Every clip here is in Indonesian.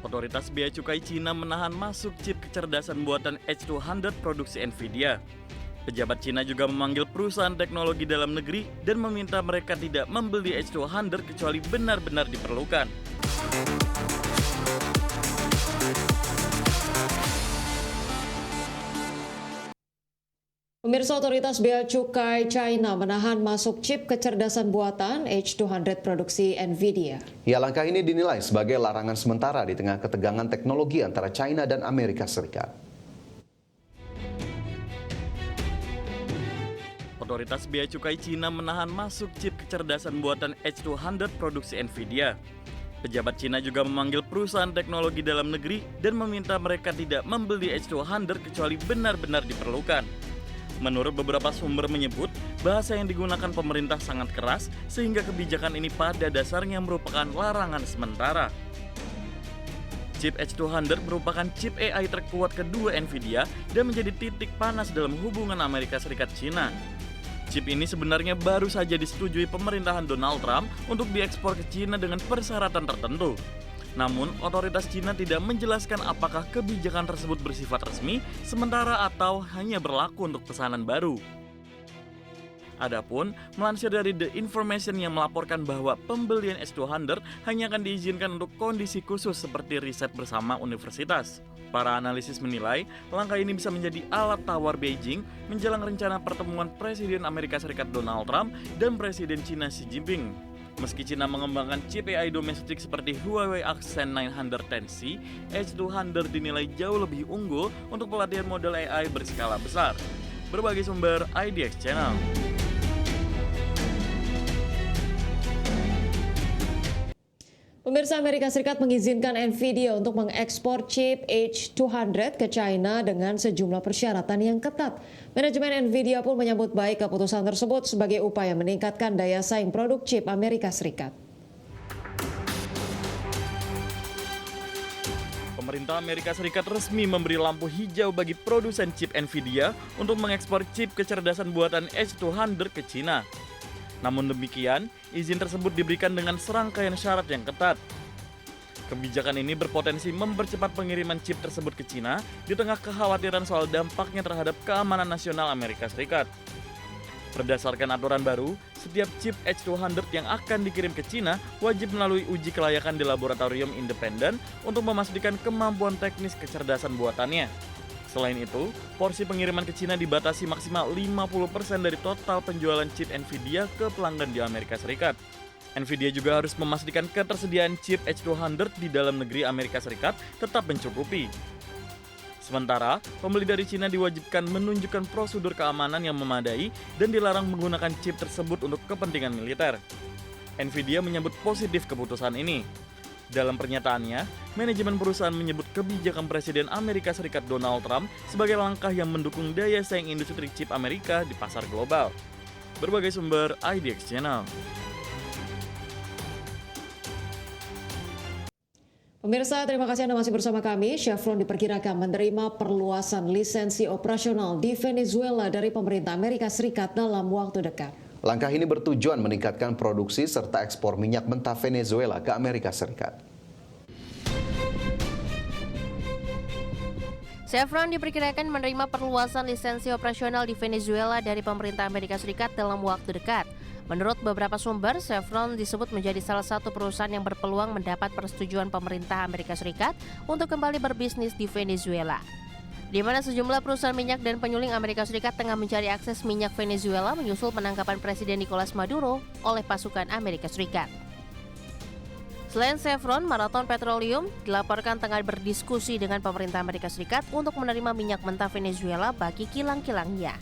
Otoritas Bea Cukai Cina menahan masuk chip kecerdasan buatan H200 produksi Nvidia. Pejabat Cina juga memanggil perusahaan teknologi dalam negeri dan meminta mereka tidak membeli H200 kecuali benar-benar diperlukan. Pemirsa, otoritas Bea Cukai China menahan masuk chip kecerdasan buatan H200 produksi Nvidia. Ya, langkah ini dinilai sebagai larangan sementara di tengah ketegangan teknologi antara China dan Amerika Serikat. Otoritas Bea Cukai Cina menahan masuk chip kecerdasan buatan H200 produksi Nvidia. Pejabat Cina juga memanggil perusahaan teknologi dalam negeri dan meminta mereka tidak membeli H200 kecuali benar-benar diperlukan. Menurut beberapa sumber menyebut, bahasa yang digunakan pemerintah sangat keras sehingga kebijakan ini pada dasarnya merupakan larangan sementara. Chip H200 merupakan chip AI terkuat kedua Nvidia dan menjadi titik panas dalam hubungan Amerika Serikat-Cina. Chip ini sebenarnya baru saja disetujui pemerintahan Donald Trump untuk diekspor ke Cina dengan persyaratan tertentu. Namun, otoritas Cina tidak menjelaskan apakah kebijakan tersebut bersifat resmi, sementara atau hanya berlaku untuk pesanan baru. Adapun, melansir dari The Information yang melaporkan bahwa pembelian S200 hanya akan diizinkan untuk kondisi khusus seperti riset bersama universitas. Para analisis menilai, langkah ini bisa menjadi alat tawar Beijing menjelang rencana pertemuan Presiden Amerika Serikat Donald Trump dan Presiden Cina Xi Jinping. Meski Cina mengembangkan chip AI domestik seperti Huawei Accent 910C, H200 dinilai jauh lebih unggul untuk pelatihan model AI berskala besar. Berbagai sumber IDX Channel. Pemirsa, Amerika Serikat mengizinkan Nvidia untuk mengekspor chip H200 ke China dengan sejumlah persyaratan yang ketat. Manajemen Nvidia pun menyambut baik keputusan tersebut sebagai upaya meningkatkan daya saing produk chip Amerika Serikat. Pemerintah Amerika Serikat resmi memberi lampu hijau bagi produsen chip Nvidia untuk mengekspor chip kecerdasan buatan H200 ke Cina. Namun demikian, izin tersebut diberikan dengan serangkaian syarat yang ketat. Kebijakan ini berpotensi mempercepat pengiriman chip tersebut ke Cina di tengah kekhawatiran soal dampaknya terhadap keamanan nasional Amerika Serikat. Berdasarkan aturan baru, setiap chip H200 yang akan dikirim ke Cina wajib melalui uji kelayakan di laboratorium independen untuk memastikan kemampuan teknis kecerdasan buatannya. Selain itu, porsi pengiriman ke Cina dibatasi maksimal 50% dari total penjualan chip Nvidia ke pelanggan di Amerika Serikat. Nvidia juga harus memastikan ketersediaan chip H200 di dalam negeri Amerika Serikat tetap mencukupi. Sementara, pembeli dari Cina diwajibkan menunjukkan prosedur keamanan yang memadai dan dilarang menggunakan chip tersebut untuk kepentingan militer. Nvidia menyambut positif keputusan ini. Dalam pernyataannya, manajemen perusahaan menyebut kebijakan Presiden Amerika Serikat Donald Trump sebagai langkah yang mendukung daya saing industri chip Amerika di pasar global. Berbagai sumber IDX Channel. Pemirsa, terima kasih Anda masih bersama kami. Chevron diperkirakan menerima perluasan lisensi operasional di Venezuela dari pemerintah Amerika Serikat dalam waktu dekat. Langkah ini bertujuan meningkatkan produksi serta ekspor minyak mentah Venezuela ke Amerika Serikat. Chevron diperkirakan menerima perluasan lisensi operasional di Venezuela dari pemerintah Amerika Serikat dalam waktu dekat. Menurut beberapa sumber, Chevron disebut menjadi salah satu perusahaan yang berpeluang mendapat persetujuan pemerintah Amerika Serikat untuk kembali berbisnis di Venezuela, di mana sejumlah perusahaan minyak dan penyuling Amerika Serikat tengah mencari akses minyak Venezuela menyusul penangkapan Presiden Nicolas Maduro oleh pasukan Amerika Serikat. Selain Chevron, Marathon Petroleum dilaporkan tengah berdiskusi dengan pemerintah Amerika Serikat untuk menerima minyak mentah Venezuela bagi kilang-kilangnya.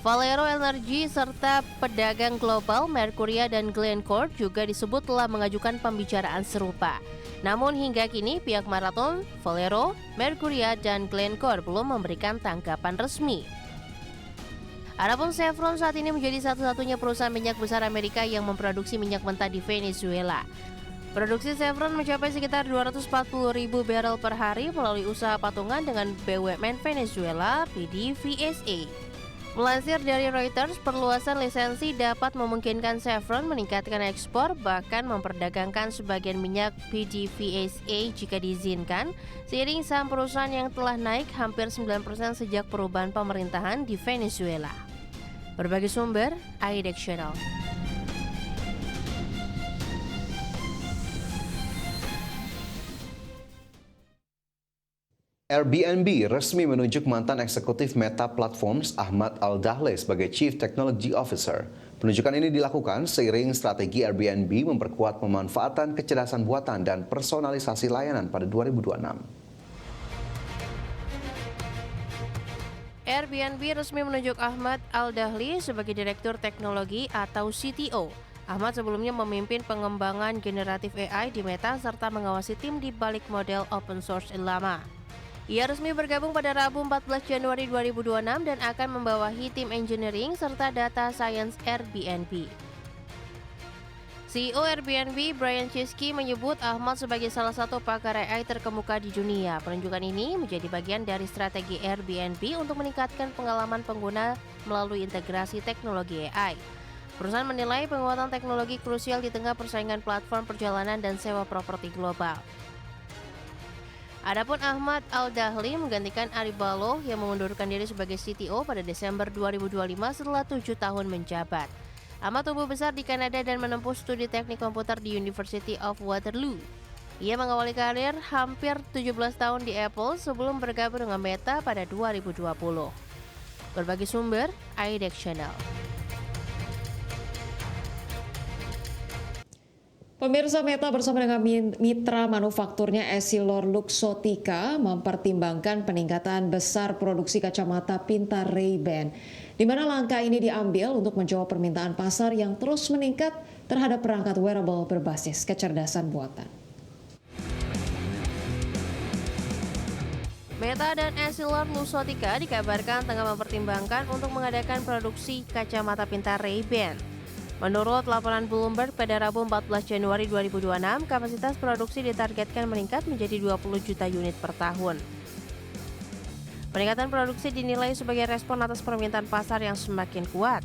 Valero Energy serta pedagang global Mercuria dan Glencore juga disebut telah mengajukan pembicaraan serupa. Namun hingga kini pihak Marathon, Valero, Mercuria, dan Glencore belum memberikan tanggapan resmi. Adapun Chevron saat ini menjadi satu-satunya perusahaan minyak besar Amerika yang memproduksi minyak mentah di Venezuela. Produksi Chevron mencapai sekitar 240.000 barel per hari melalui usaha patungan dengan BUMN Venezuela, PDVSA. Melansir dari Reuters, perluasan lisensi dapat memungkinkan Chevron meningkatkan ekspor, bahkan memperdagangkan sebagian minyak PDVSA jika diizinkan, seiring saham perusahaan yang telah naik hampir 9% sejak perubahan pemerintahan di Venezuela. Berbagai sumber, IDX Channel. Airbnb resmi menunjuk mantan eksekutif Meta Platforms Ahmad Al-Dahle sebagai Chief Technology Officer. Penunjukan ini dilakukan seiring strategi Airbnb memperkuat pemanfaatan kecerdasan buatan dan personalisasi layanan pada 2026. Airbnb resmi menunjuk Ahmad Al-Dahle sebagai Direktur Teknologi atau CTO. Ahmad sebelumnya memimpin pengembangan generatif AI di Meta serta mengawasi tim di balik model open source lama. Ia resmi bergabung pada Rabu 14 Januari 2026 dan akan membawahi tim engineering serta data science Airbnb. CEO Airbnb Brian Chesky menyebut Ahmad sebagai salah satu pakar AI terkemuka di dunia. Penunjukan ini menjadi bagian dari strategi Airbnb untuk meningkatkan pengalaman pengguna melalui integrasi teknologi AI. Perusahaan menilai penguatan teknologi krusial di tengah persaingan platform perjalanan dan sewa properti global. Adapun Ahmad Al-Dahle menggantikan Ari Baloh yang mengundurkan diri sebagai CTO pada Desember 2025 setelah 7 tahun menjabat. Ahmad tumbuh besar di Kanada dan menempuh studi teknik komputer di University of Waterloo. Ia mengawali karir hampir 17 tahun di Apple sebelum bergabung dengan Meta pada 2020. Berbagai sumber, IDX Channel. Pemirsa, Meta bersama dengan mitra manufakturnya EssilorLuxottica mempertimbangkan peningkatan besar produksi kacamata pintar Ray-Ban, di mana langkah ini diambil untuk menjawab permintaan pasar yang terus meningkat terhadap perangkat wearable berbasis kecerdasan buatan. Meta dan EssilorLuxottica dikabarkan tengah mempertimbangkan untuk mengadakan produksi kacamata pintar Ray-Ban. Menurut laporan Bloomberg pada Rabu 14 Januari 2026, kapasitas produksi ditargetkan meningkat menjadi 20 juta unit per tahun. Peningkatan produksi dinilai sebagai respon atas permintaan pasar yang semakin kuat.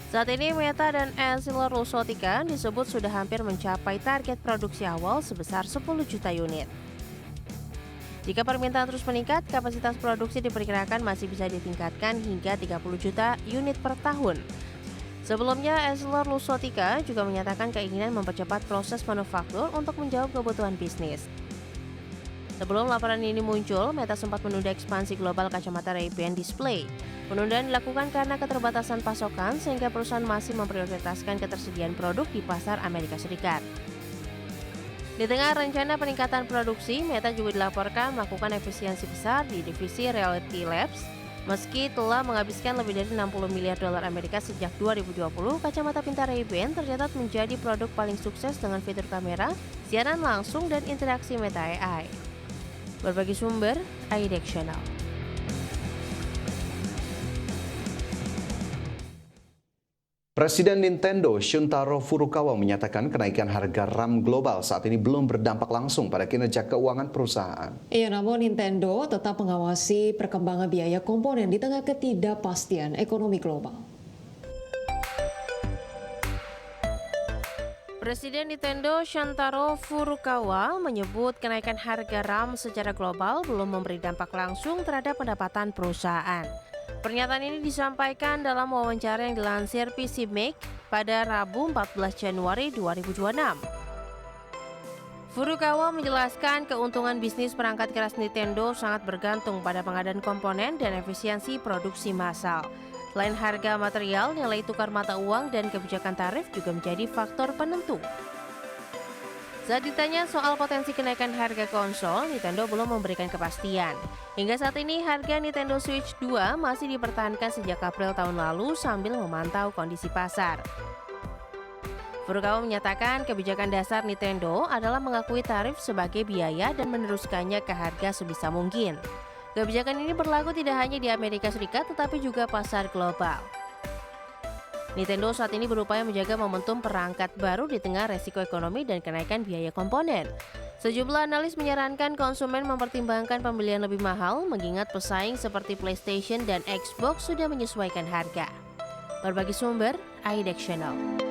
Saat ini Meta dan EssilorLuxottica disebut sudah hampir mencapai target produksi awal sebesar 10 juta unit. Jika permintaan terus meningkat, kapasitas produksi diperkirakan masih bisa ditingkatkan hingga 30 juta unit per tahun. Sebelumnya, EssilorLuxottica juga menyatakan keinginan mempercepat proses manufaktur untuk menjawab kebutuhan bisnis. Sebelum laporan ini muncul, Meta sempat menunda ekspansi global kacamata Ray-Ban display. Penundaan dilakukan karena keterbatasan pasokan sehingga perusahaan masih memprioritaskan ketersediaan produk di pasar Amerika Serikat. Di tengah rencana peningkatan produksi, Meta juga dilaporkan melakukan efisiensi besar di divisi Reality Labs. Meski telah menghabiskan lebih dari 60 miliar dolar Amerika sejak 2020, kacamata pintar Ray-Ban tercatat menjadi produk paling sukses dengan fitur kamera, siaran langsung, dan interaksi Meta AI. Berbagi sumber, IDX Channel. Presiden Nintendo Shuntaro Furukawa menyatakan kenaikan harga RAM global saat ini belum berdampak langsung pada kinerja keuangan perusahaan. Iya, namun Nintendo tetap mengawasi perkembangan biaya komponen di tengah ketidakpastian ekonomi global. Presiden Nintendo Shuntaro Furukawa menyebut kenaikan harga RAM secara global belum memberi dampak langsung terhadap pendapatan perusahaan. Pernyataan ini disampaikan dalam wawancara yang dilansir PC Make pada Rabu 14 Januari 2026. Furukawa menjelaskan keuntungan bisnis perangkat keras Nintendo sangat bergantung pada pengadaan komponen dan efisiensi produksi massal. Selain harga material, nilai tukar mata uang dan kebijakan tarif juga menjadi faktor penentu. Saat ditanya soal potensi kenaikan harga konsol, Nintendo belum memberikan kepastian. Hingga saat ini, harga Nintendo Switch 2 masih dipertahankan sejak April tahun lalu sambil memantau kondisi pasar. Furukawa menyatakan kebijakan dasar Nintendo adalah mengakui tarif sebagai biaya dan meneruskannya ke harga sebisa mungkin. Kebijakan ini berlaku tidak hanya di Amerika Serikat tetapi juga pasar global. Nintendo saat ini berupaya menjaga momentum perangkat baru di tengah resiko ekonomi dan kenaikan biaya komponen. Sejumlah analis menyarankan konsumen mempertimbangkan pembelian lebih mahal mengingat pesaing seperti PlayStation dan Xbox sudah menyesuaikan harga. Berbagi sumber, iDeck Channel.